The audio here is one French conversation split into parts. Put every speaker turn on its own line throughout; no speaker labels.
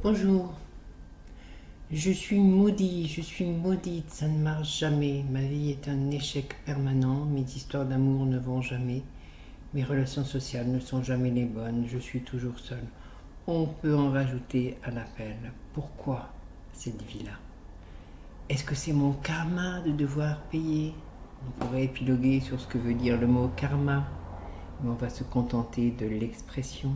Bonjour, je suis maudit, je suis maudite, ça ne marche jamais. Ma vie est un échec permanent, mes histoires d'amour ne vont jamais, mes relations sociales ne sont jamais les bonnes, je suis toujours seule. On peut en rajouter à l'appel. Pourquoi cette vie-là? Est-ce que c'est mon karma de devoir payer? On pourrait épiloguer sur ce que veut dire le mot karma, mais on va se contenter de l'expression.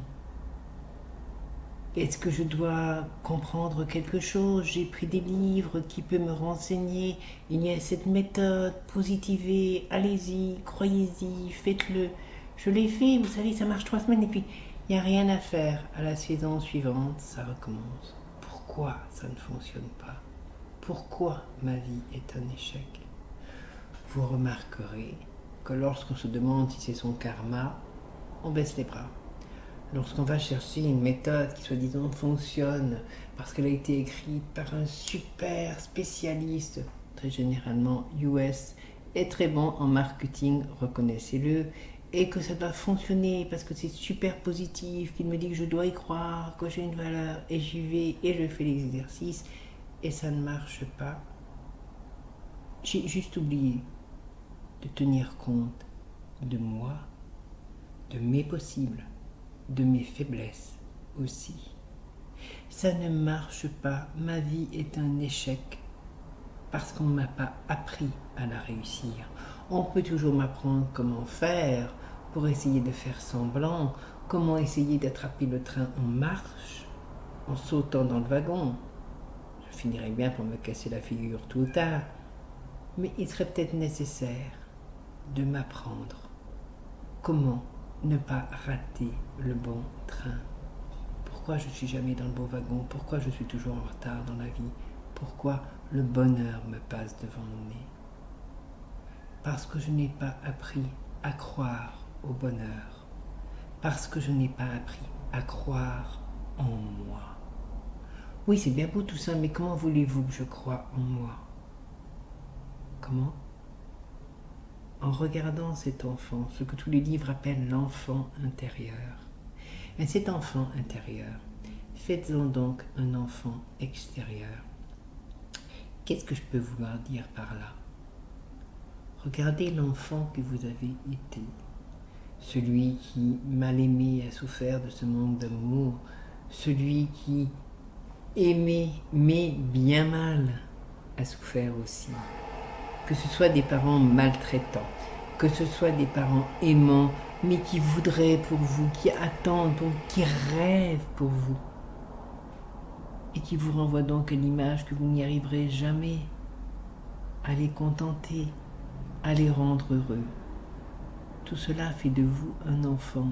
Est-ce que je dois comprendre quelque chose? J'ai pris des livres qui peuvent me renseigner. Il y a cette méthode, positivez, allez-y, croyez-y, faites-le. Je l'ai fait, vous savez, ça marche 3 semaines et puis il n'y a rien à faire. À la saison suivante, ça recommence. Pourquoi ça ne fonctionne pas? Pourquoi ma vie est un échec? Vous remarquerez que lorsqu'on se demande si c'est son karma, on baisse les bras. Lorsqu'on va chercher une méthode qui soi-disant fonctionne parce qu'elle a été écrite par un super spécialiste, très généralement US, et très bon en marketing, reconnaissez-le, et que ça doit fonctionner parce que c'est super positif, qu'il me dit que je dois y croire, que j'ai une valeur, et j'y vais, et je fais les exercices, et ça ne marche pas. J'ai juste oublié de tenir compte de moi, de mes possibles, de mes faiblesses aussi. Ça ne marche pas, ma vie est un échec parce qu'on ne m'a pas appris à la réussir. On peut toujours m'apprendre comment faire pour essayer de faire semblant, comment essayer d'attraper le train en marche en sautant dans le wagon. Je finirai bien pour me casser la figure tôt ou tard, mais il serait peut-être nécessaire de m'apprendre comment ne pas rater le bon train. Pourquoi je ne suis jamais dans le bon wagon? Pourquoi je suis toujours en retard dans la vie? Pourquoi le bonheur me passe devant le nez? Parce que je n'ai pas appris à croire au bonheur. Parce que je n'ai pas appris à croire en moi. Oui, c'est bien beau tout ça, mais comment voulez-vous que je croie en moi? Comment? En regardant cet enfant, ce que tous les livres appellent l'enfant intérieur. Et cet enfant intérieur, faites-en donc un enfant extérieur. Qu'est-ce que je peux vouloir dire par là? Regardez l'enfant que vous avez été, celui qui, mal aimé, a souffert de ce manque d'amour, celui qui, aimé, mais bien mal, a souffert aussi. Que ce soit des parents maltraitants, que ce soit des parents aimants, mais qui voudraient pour vous, qui attendent pour vous, qui rêvent pour vous, et qui vous renvoient donc à l'image que vous n'y arriverez jamais à les contenter, à les rendre heureux. Tout cela fait de vous un enfant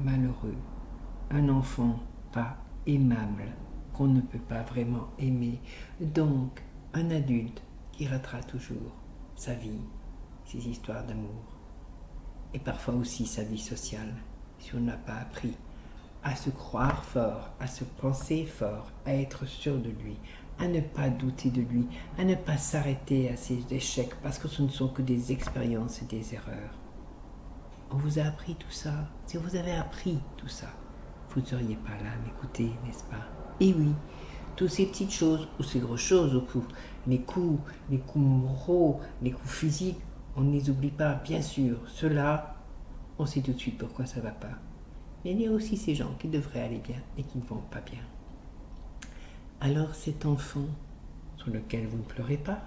malheureux, un enfant pas aimable, qu'on ne peut pas vraiment aimer, donc un adulte qui ratera toujours sa vie, ses histoires d'amour, et parfois aussi sa vie sociale, si on n'a pas appris à se croire fort, à se penser fort, à être sûr de lui, à ne pas douter de lui, à ne pas s'arrêter à ses échecs parce que ce ne sont que des expériences et des erreurs. On vous a appris tout ça. Si vous avez appris tout ça, vous ne seriez pas là à m'écouter, n'est-ce pas? Et oui, toutes ces petites choses, ou ces grosses choses au coup, les coups moraux, les coups physiques, on ne les oublie pas, bien sûr. Ceux-là, on sait tout de suite pourquoi ça ne va pas. Mais il y a aussi ces gens qui devraient aller bien et qui ne vont pas bien. Alors cet enfant sur lequel vous ne pleurez pas,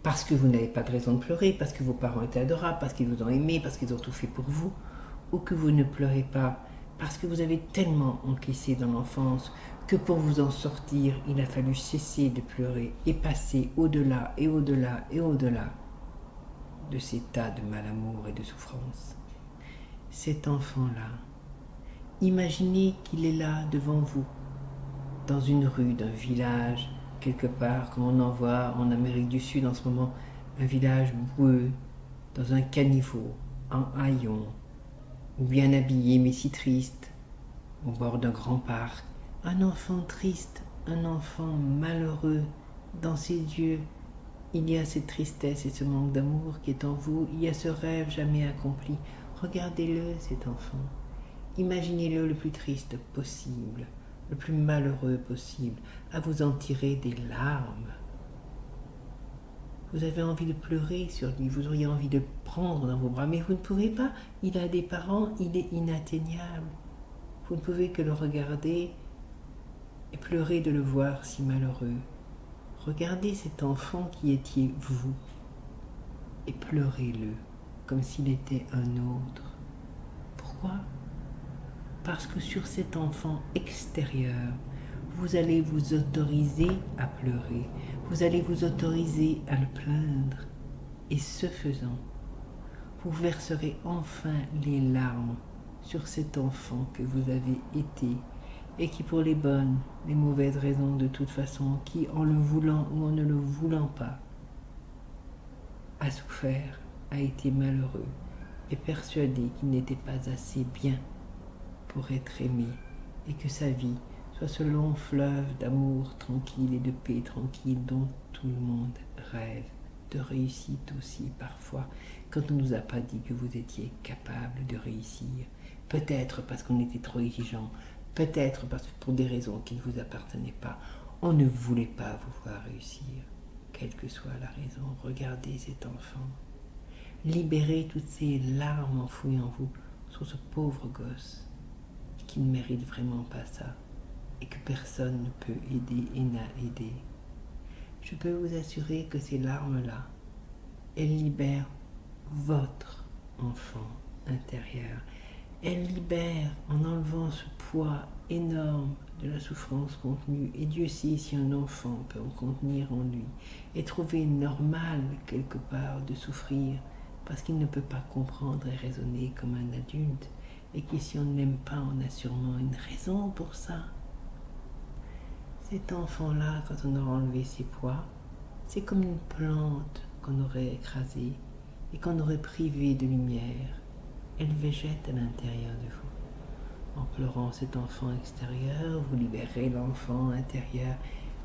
parce que vous n'avez pas de raison de pleurer, parce que vos parents étaient adorables, parce qu'ils vous ont aimé, parce qu'ils ont tout fait pour vous, ou que vous ne pleurez pas, parce que vous avez tellement encaissé dans l'enfance que pour vous en sortir, il a fallu cesser de pleurer et passer au-delà et au-delà et au-delà de ces tas de malamour et de souffrance. Cet enfant-là, imaginez qu'il est là devant vous, dans une rue d'un village, quelque part, comme on en voit en Amérique du Sud en ce moment, un village boueux, dans un caniveau, en haillons, ou bien habillé mais si triste, au bord d'un grand parc. Un enfant triste, un enfant malheureux, dans ses yeux, il y a cette tristesse et ce manque d'amour qui est en vous, il y a ce rêve jamais accompli. Regardez-le, cet enfant. Imaginez-le le plus triste possible, le plus malheureux possible, à vous en tirer des larmes. Vous avez envie de pleurer sur lui, vous auriez envie de le prendre dans vos bras, mais vous ne pouvez pas. Il a des parents, il est inatteignable. Vous ne pouvez que le regarder et pleurer de le voir si malheureux. Regardez cet enfant qui étiez vous et pleurez-le comme s'il était un autre. Pourquoi ? Parce que sur cet enfant extérieur, vous allez vous autoriser à pleurer, vous allez vous autoriser à le plaindre, et ce faisant, vous verserez enfin les larmes sur cet enfant que vous avez été, et qui pour les bonnes, les mauvaises raisons de toute façon, qui en le voulant ou en ne le voulant pas, a souffert, a été malheureux, et persuadé qu'il n'était pas assez bien pour être aimé, et que sa vie soit ce long fleuve d'amour tranquille et de paix tranquille dont tout le monde rêve, de réussite aussi parfois, quand on ne nous a pas dit que vous étiez capable de réussir, peut-être parce qu'on était trop exigeant, peut-être parce que pour des raisons qui ne vous appartenaient pas, on ne voulait pas vous voir réussir. Quelle que soit la raison, regardez cet enfant, libérez toutes ces larmes enfouies en vous sur ce pauvre gosse qui ne mérite vraiment pas ça et que personne ne peut aider et n'a aidé. Je peux vous assurer que ces larmes-là, elles libèrent votre enfant intérieur. Elles libèrent en enlevant ce poids énorme de la souffrance contenue. Et Dieu sait si un enfant peut en contenir en lui et trouver normal quelque part de souffrir parce qu'il ne peut pas comprendre et raisonner comme un adulte. Et que si on n'aime pas, on a sûrement une raison pour ça. Cet enfant-là, quand on aura enlevé ses poids, c'est comme une plante qu'on aurait écrasée et qu'on aurait privée de lumière. Elle végète à l'intérieur de vous. En pleurant cet enfant extérieur, vous libérez l'enfant intérieur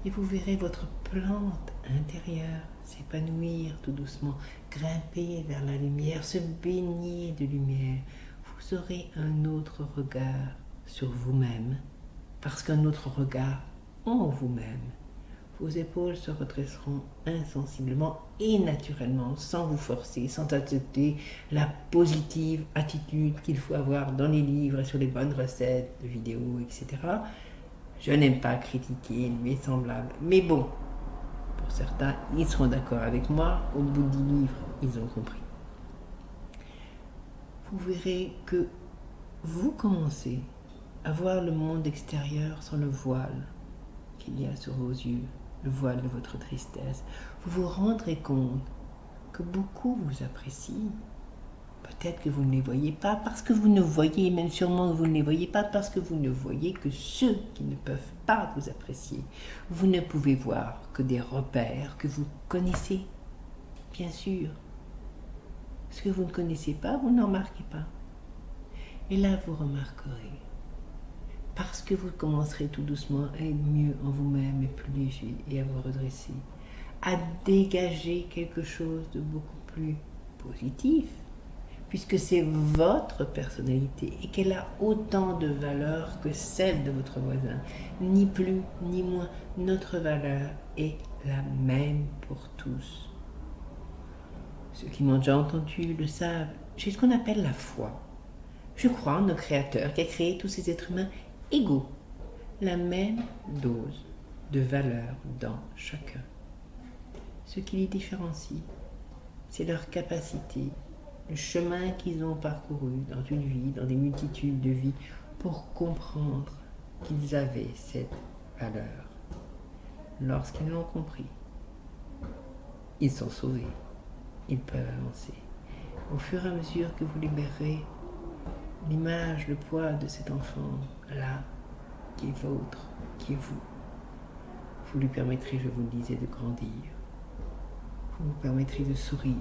et vous verrez votre plante intérieure s'épanouir tout doucement, grimper vers la lumière, se baigner de lumière. Vous aurez un autre regard sur vous-même, parce qu'un autre regard en vous-même. Vos épaules se redresseront insensiblement et naturellement, sans vous forcer, sans accepter la positive attitude qu'il faut avoir dans les livres et sur les bonnes recettes de vidéos, etc. Je n'aime pas critiquer mes semblables, mais bon, pour certains, ils seront d'accord avec moi, au bout de 10 livres, ils ont compris. Vous verrez que vous commencez à voir le monde extérieur sans le voile qu'il y a sur vos yeux, le voile de votre tristesse. Vous vous rendrez compte que beaucoup vous apprécient. Peut-être que vous ne les voyez pas parce que vous ne voyez, même sûrement que vous ne les voyez pas parce que vous ne voyez que ceux qui ne peuvent pas vous apprécier. Vous ne pouvez voir que des repères que vous connaissez, bien sûr. Ce que vous ne connaissez pas, vous ne remarquez pas. Et là, vous remarquerez. Parce que vous commencerez tout doucement à être mieux en vous-même et plus léger et à vous redresser, à dégager quelque chose de beaucoup plus positif, puisque c'est votre personnalité et qu'elle a autant de valeur que celle de votre voisin. Ni plus ni moins, notre valeur est la même pour tous. Ceux qui m'ont déjà entendu le savent, j'ai ce qu'on appelle la foi. Je crois en notre Créateur qui a créé tous ces êtres humains égaux, la même dose de valeur dans chacun. Ce qui les différencie, c'est leur capacité, le chemin qu'ils ont parcouru dans une vie, dans des multitudes de vies, pour comprendre qu'ils avaient cette valeur. Lorsqu'ils l'ont compris, ils sont sauvés. Ils peuvent avancer. Au fur et à mesure que vous libérez l'image, le poids de cet enfant-là, qui est vôtre, qui est vous, vous lui permettrez, je vous le disais, de grandir. Vous vous permettrez de sourire.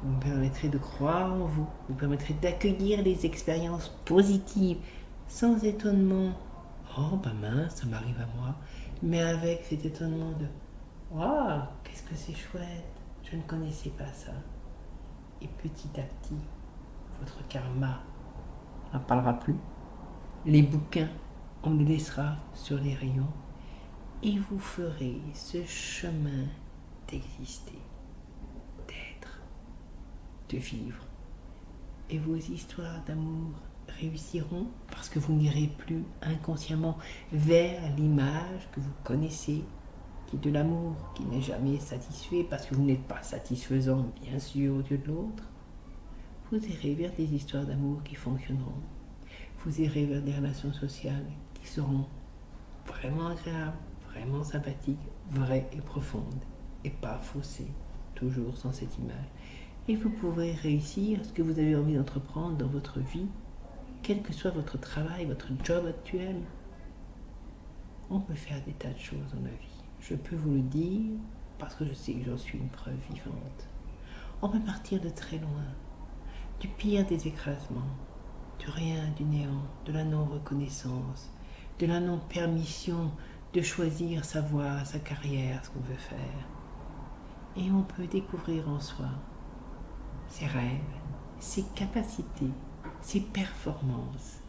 Vous vous permettrez de croire en vous. Vous permettrez d'accueillir les expériences positives, sans étonnement. Oh, bah mince, ça m'arrive à moi. Mais avec cet étonnement de waouh, qu'est-ce que c'est chouette. Je ne connaissais pas ça. Et petit à petit, votre karma n'en parlera plus. Les bouquins On les laissera sur les rayons et vous ferez ce chemin d'exister, d'être, de vivre. Et vos histoires d'amour réussiront parce que vous n'irez plus inconsciemment vers l'image que vous connaissez, qui est de l'amour, qui n'est jamais satisfait parce que vous n'êtes pas satisfaisant, bien sûr, aux yeux de l'autre. Vous irez vers des histoires d'amour qui fonctionneront. Vous irez vers des relations sociales qui seront vraiment agréables, vraiment sympathiques, vraies et profondes, et pas faussées, toujours sans cette image. Et vous pourrez réussir ce que vous avez envie d'entreprendre dans votre vie, quel que soit votre travail, votre job actuel. On peut faire des tas de choses dans la vie. Je peux vous le dire parce que je sais que j'en suis une preuve vivante. On peut partir de très loin, du pire des écrasements, du rien, du néant, de la non-reconnaissance, de la non-permission de choisir sa voie, sa carrière, ce qu'on veut faire. Et on peut découvrir en soi ses rêves, ses capacités, ses performances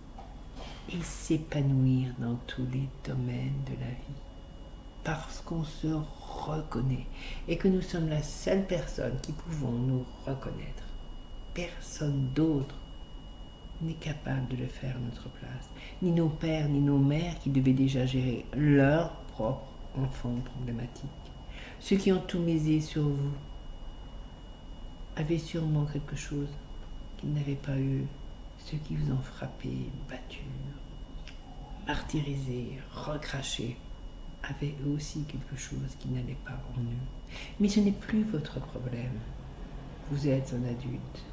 et s'épanouir dans tous les domaines de la vie. Parce qu'on se reconnaît et que nous sommes la seule personne qui pouvons nous reconnaître. Personne d'autre n'est capable de le faire à notre place. Ni nos pères, ni nos mères qui devaient déjà gérer leurs propres enfants problématiques. Ceux qui ont tout misé sur vous avaient sûrement quelque chose qu'ils n'avaient pas eu. Ceux qui vous ont frappé, battu, martyrisé, recraché, avaient eux aussi quelque chose qui n'allait pas en eux. Mais ce n'est plus votre problème. Vous êtes un adulte.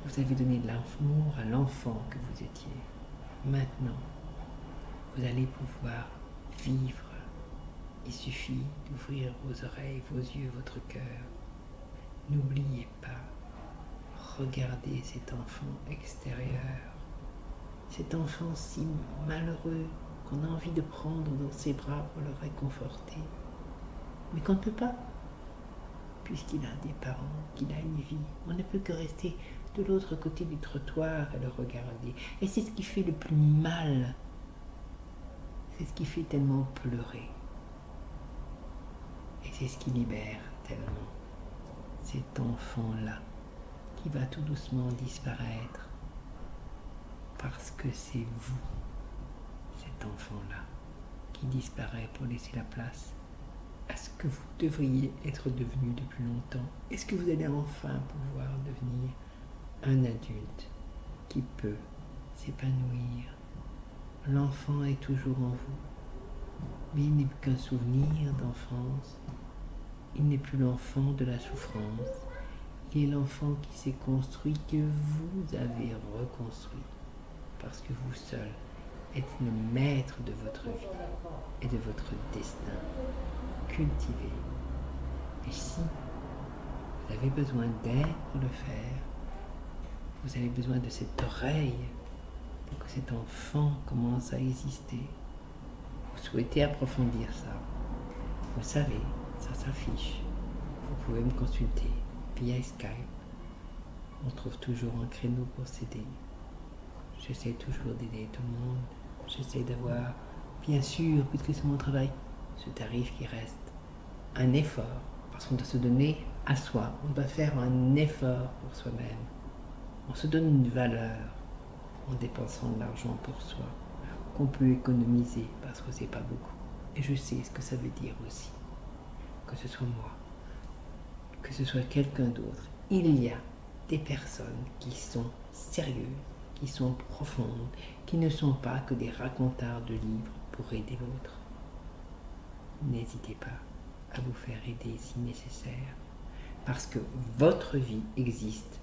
Vous avez donné de l'amour à l'enfant que vous étiez. Maintenant, vous allez pouvoir vivre. Il suffit d'ouvrir vos oreilles, vos yeux, votre cœur. N'oubliez pas, regardez cet enfant extérieur, cet enfant si malheureux qu'on a envie de prendre dans ses bras pour le réconforter, mais qu'on ne peut pas, puisqu'il a des parents, qu'il a une vie. On ne peut que rester de l'autre côté du trottoir et le regarder. Et c'est ce qui fait le plus mal. C'est ce qui fait tellement pleurer. Et c'est ce qui libère tellement. Cet enfant-là qui va tout doucement disparaître parce que c'est vous, cet enfant-là, qui disparaît pour laisser la place à ce que vous devriez être devenu depuis longtemps. Est-ce que vous allez enfin pouvoir devenir un adulte qui peut s'épanouir? L'enfant est toujours en vous, mais il n'est plus qu'un souvenir d'enfance. Il n'est plus l'enfant de la souffrance. Il est l'enfant qui s'est construit, que vous avez reconstruit, parce que vous seul êtes le maître de votre vie et de votre destin. Cultivez. Et si vous avez besoin d'aide pour le faire, vous avez besoin de cette oreille pour que cet enfant commence à exister. Vous souhaitez approfondir ça. Vous savez, ça s'affiche. Vous pouvez me consulter via Skype. On trouve toujours un créneau pour s'aider. J'essaie toujours d'aider tout le monde. J'essaie d'avoir, bien sûr, puisque c'est mon travail, ce tarif qui reste un effort. Parce qu'on doit se donner à soi. On doit faire un effort pour soi-même. On se donne une valeur en dépensant de l'argent pour soi, qu'on peut économiser parce que c'est pas beaucoup. Et je sais ce que ça veut dire aussi. Que ce soit moi, que ce soit quelqu'un d'autre, il y a des personnes qui sont sérieuses, qui sont profondes, qui ne sont pas que des racontars de livres pour aider l'autre. N'hésitez pas à vous faire aider si nécessaire, parce que votre vie existe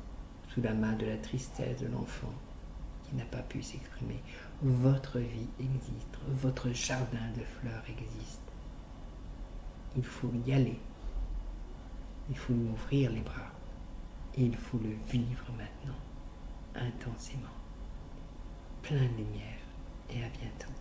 sous la main de la tristesse de l'enfant qui n'a pas pu s'exprimer. Votre vie existe, votre jardin de fleurs existe. Il faut y aller, il faut lui ouvrir les bras et il faut le vivre maintenant, intensément. Plein de lumière et à bientôt.